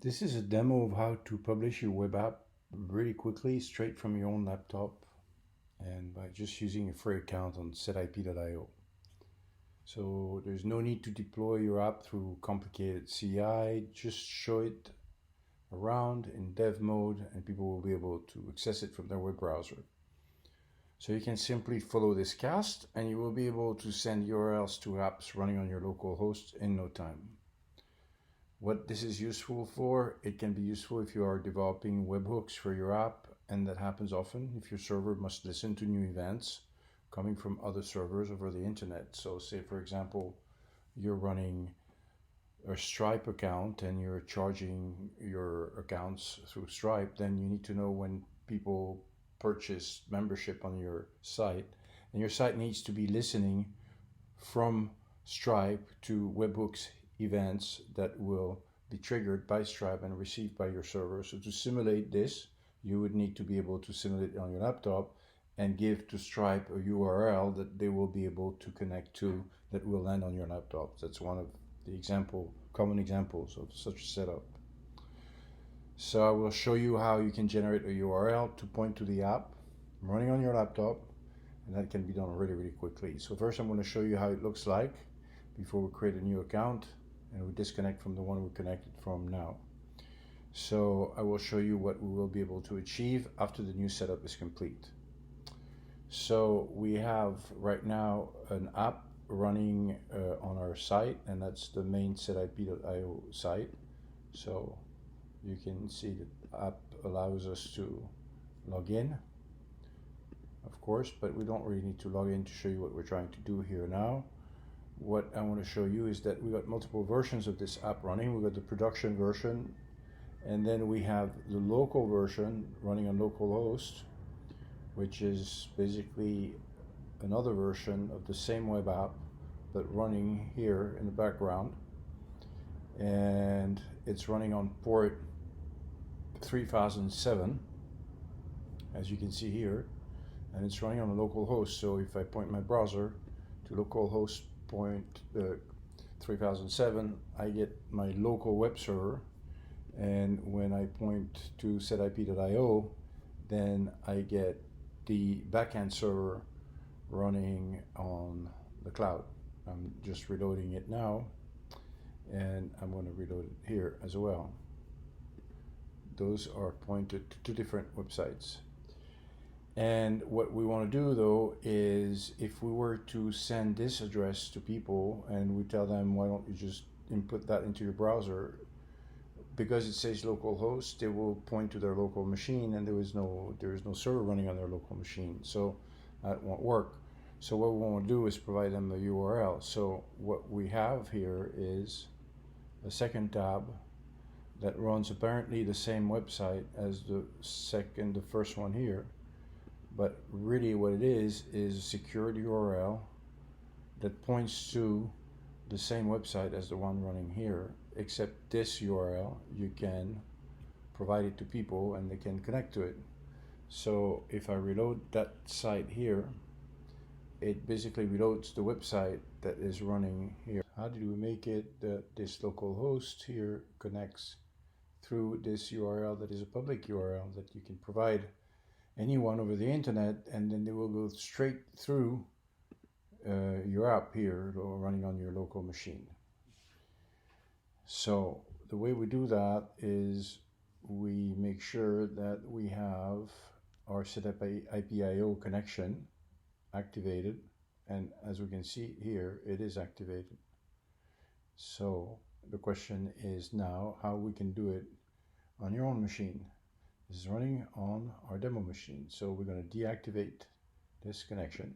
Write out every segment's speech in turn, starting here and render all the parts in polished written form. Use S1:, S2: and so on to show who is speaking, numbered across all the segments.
S1: This is a demo of how to publish your web app really quickly, straight from your own laptop, and by just using a free account on setip.io. So there's no need to deploy your app through complicated CI, just show it around in dev mode and people will be able to access it from their web browser. So you can simply follow this cast and you will be able to send URLs to apps running on your local host in no time. What this is useful for, it can be useful if you are developing webhooks for your app, and that happens often if your server must listen to new events coming from other servers over the internet. So say for example, you're running a Stripe account and you're charging your accounts through Stripe, then you need to know when people purchase membership on your site, and your site needs to be listening from Stripe to webhooks events that will be triggered by Stripe and received by your server. So to simulate this, you would need to be able to simulate it on your laptop and give to Stripe a URL that they will be able to connect to that will land on your laptop. That's one of the common examples of such a setup. So I will show you how you can generate a URL to point to the app running on your laptop, and that can be done really quickly. So first I'm going to show you how it looks like before we create a new account and we disconnect from the one we're connected from now. So I will show you what we will be able to achieve after the new setup is complete. So we have right now an app running on our site, and that's the main setip.io site. So you can see the app allows us to log in, of course, but we don't really need to log in to show you what we're trying to do here now. What I want to show you is that we got multiple versions of this app running. We got the production version, and then we have the local version running on localhost, which is basically another version of the same web app but running here in the background, and it's running on port 3007, as you can see here, and it's running on a local host. So if I point my browser to localhost point 3007, I get my local web server, and when I point to setip.io, then I get the backend server running on the cloud. I'm just reloading it now, and I'm going to reload it here as well. Those are pointed to two different websites. And what we want to do though is, if we were to send this address to people and we tell them, why don't you just input that into your browser, because it says localhost, they will point to their local machine, and there is no server running on their local machine, so that won't work. So what we want to do is provide them the URL. So what we have here is a second tab that runs apparently the same website as the first one here, but really what it is a secured URL that points to the same website as the one running here, except this URL you can provide it to people and they can connect to it. So if I reload that site here, it basically reloads the website that is running here. How do we make it that this local host here connects through this URL that is a public URL that you can provide anyone over the internet, and then they will go straight through your app here running on your local machine? So the way we do that is we make sure that we have our setip.io connection activated, and as we can see here, it is activated. So the question is now how we can do it on your own machine. This is running on our demo machine, so we're going to deactivate this connection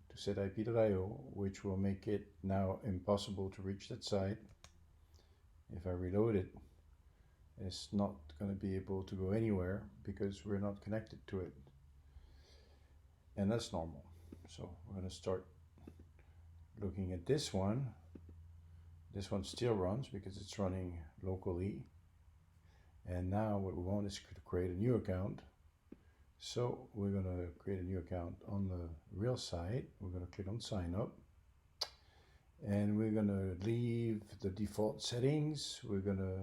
S1: to setip.io, which will make it now impossible to reach that site. If I reload it, it's not going to be able to go anywhere because we're not connected to it, and that's normal. So we're going to start looking at this one. This one still runs because it's running locally, and now what we want is to create a new account. So we're going to create a new account on the real site. We're going to click on sign up, and we're going to leave the default settings. We're going to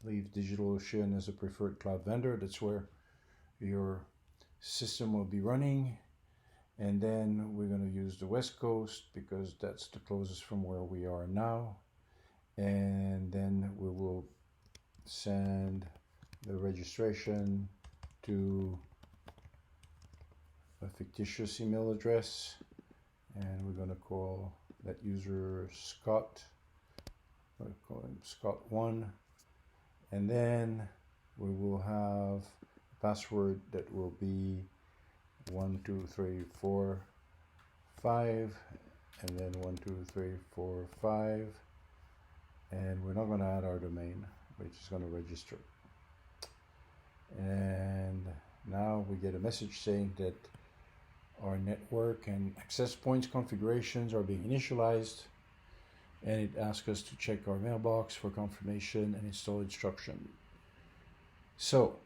S1: leave DigitalOcean as a preferred cloud vendor. That's where your system will be running. And then we're going to use the West Coast because that's the closest from where we are now. And then we will send the registration to a fictitious email address, and we're going to call that user Scott. We'll call him Scott1, and then we will have a password that will be 1 2 3 4 5, and then 1 2 3 4 5, and we're not going to add our domain. We're just going to register. And now we get a message saying that our network and access points configurations are being initialized, and it asks us to check our mailbox for confirmation and install instruction. So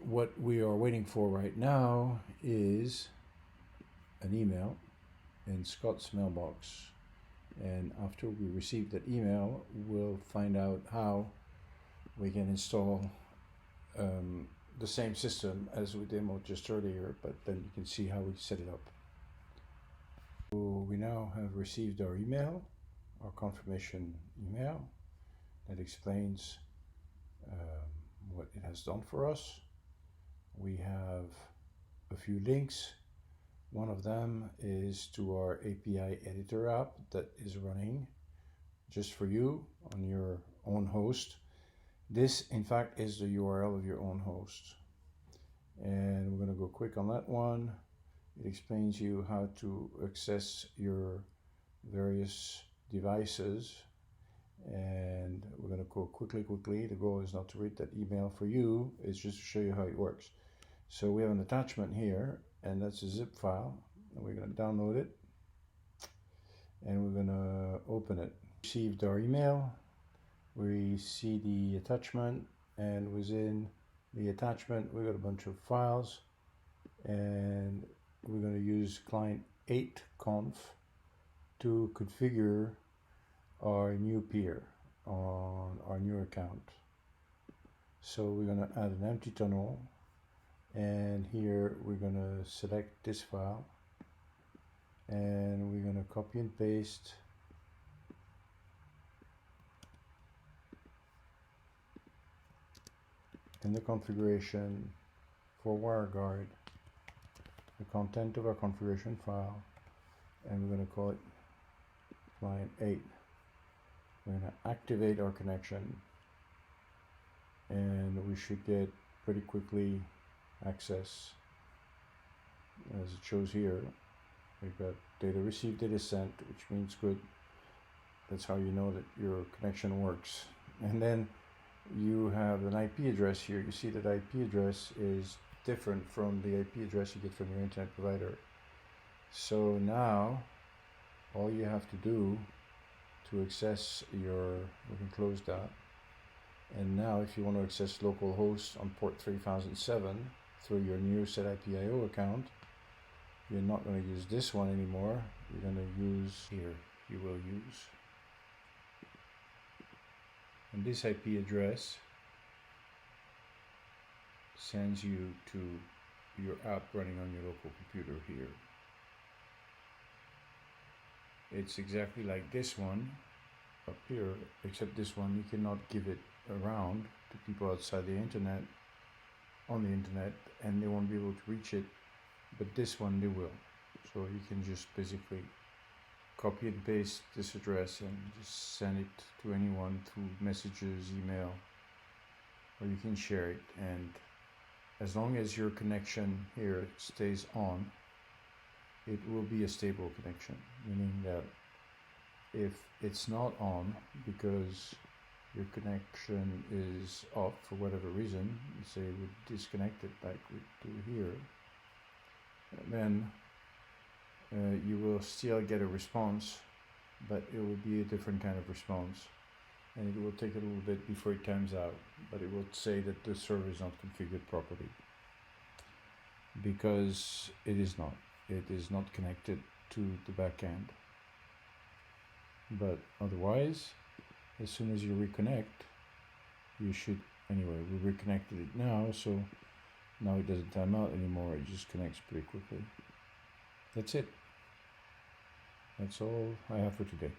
S1: what we are waiting for right now is an email in Scott's mailbox, and after we receive that email, we'll find out how we can install the same system as we demoed just earlier, but then you can see how we set it up. So we now have received our email, our confirmation email that explains what it has done for us. We have a few links. One of them is to our API editor app that is running just for you on your own host. This, in fact, is the URL of your own host. And we're going to go quick on that one. It explains you how to access your various devices. And we're going to go quickly. The goal is not to read that email for you. It's just to show you how it works. So we have an attachment here, and that's a zip file. And we're going to download it. And we're going to open it. Received our email. We see the attachment, and within the attachment we got a bunch of files, and we're going to use client 8conf to configure our new peer on our new account. So we're going to add an empty tunnel, and here we're going to select this file, and we're going to copy and paste in the configuration for WireGuard the content of our configuration file, and we're going to call it client 8. We're going to activate our connection, and we should get pretty quickly access. As it shows here, we've got data received, data sent, which means good. That's how you know that your connection works. And then you have an IP address here. You see that IP address is different from the IP address you get from your internet provider. So now all you have to do to access your, we can close that. And now if you want to access localhost on port 3007 through your new SetIPIO account, you're not going to use this one anymore. You're going to use here. You will use. And this IP address sends you to your app running on your local computer here. It's exactly like this one up here, except this one you cannot give it around to people outside the internet, on the internet, and they won't be able to reach it, but this one they will. So you can just basically copy and paste this address and just send it to anyone through messages, email, or you can share it. And as long as your connection here stays on, it will be a stable connection, meaning that if it's not on because your connection is off for whatever reason, say we disconnect it like we do here, then you will still get a response, but it will be a different kind of response, and it will take a little bit before it times out, but it will say that the server is not configured properly, because it is not. It is not connected to the back end. But otherwise, as soon as you reconnect, you should Anyway, we reconnected it now, so now it doesn't time out anymore. It just connects pretty quickly. That's it. That's all I have for today.